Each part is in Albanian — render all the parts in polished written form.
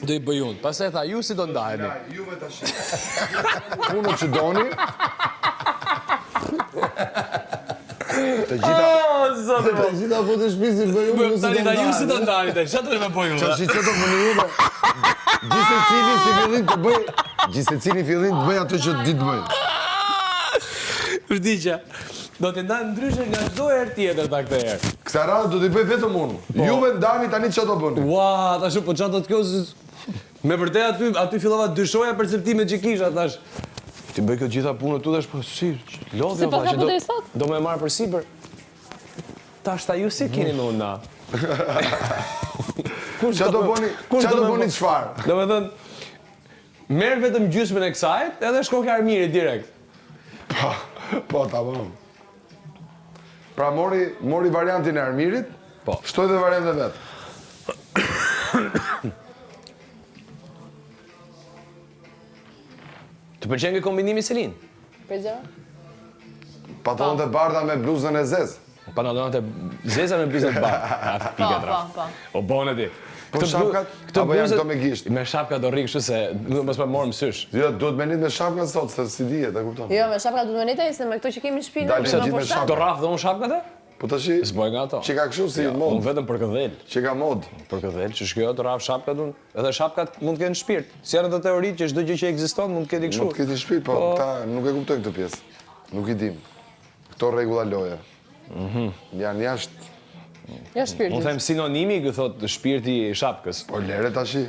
Do I bëj unë. Pastaj tha, ju si do ndajeni? Juve tash. Unë që doni. Të gjitha po të shpisin bëj unë, ju si do ndajeni. Ju si do ndajeni, çfarë do të bëj unë? Që do bëni juve. Gjithsecili fillim të bëj ato që di të bëj. Vërdiqja. Do të ndajmë ndryshe nga çdo herë tjetër ta këtë herë. Kësa radhë do t'i bëj vetëm unë. Juve ndani tani që do bëni. Ua, tash po çfarë do të kjo? Me vërtet aty fillova të dyshoja perceptimet që kisha tash. Ti bëj këtë gjitha punën tu tash po si lodhja tash. Do më marr për sipër. Tash ta ju si keni me unë. Qa do bëni çfarë? Do me thënë, merr vetëm gjysmën e kësaj, edhe shko ke armirit direkt. Po, tamam. Pra mori variantin e armirit, shtoj dhe variantin vetë. Të pëlqen ke kombinimi Selin? Pëlqen? Pantallonët e bardha me bluzën e zezë. Pantallonët e zeza me bluzën e bardha. Po. O bone ti. Po shapkat, apo janë këto me gisht? Me shapka do rri kështu se mos më morë mësysh. Jo, duhet me njët me shapkat sot, se si dihet, e kupton? Jo, me shapka duhet me njëtaj, se me këto që kemi në shpinë, Dalë që gjithë me shapkat. Do rraf dhe unë shapkat e? Po të shi, S'boj nga ato. që ka këshu si Unë mod, vetëm për këdhel. që ka mod. Për këdhel, që shkjo të rraf shapkat unë. Edhe shapkat mund të kenë shpirt. Si janë të teoritë që çdo gjë që ekziston mund të ketë kështu. Mund të keti shpirt, po ta nuk e kuptojnë këtë pjesë. Nuk i dim. Këto rregulla loje. Janë jashtë. Ja shpirti. Unë them sinonimi, thot shpirti i shapkës. Po lere tashi.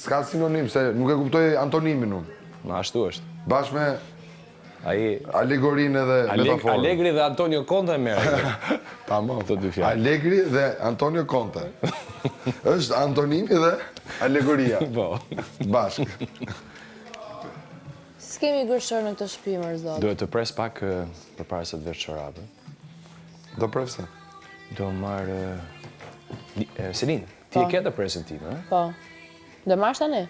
S'ka sinonim, se nuk e kuptoj antonimin unë. Ma ashtu është. Bashkë me Ai Allegorinë dhe metaforën. Allegri dhe Antonio Conte merren. Tamam. Këto dy fjalë. Allegri dhe Antonio Conte. Është antonimi dhe allegoria. Po. Bashkë. S'kemi gërshër në këtë shtëpi më zot. Duhet të pres pak përpara se të vesh çorape. Do prefse. Do marr Selin, ti e ke të presin tim, a? Po. Do marrësh tani?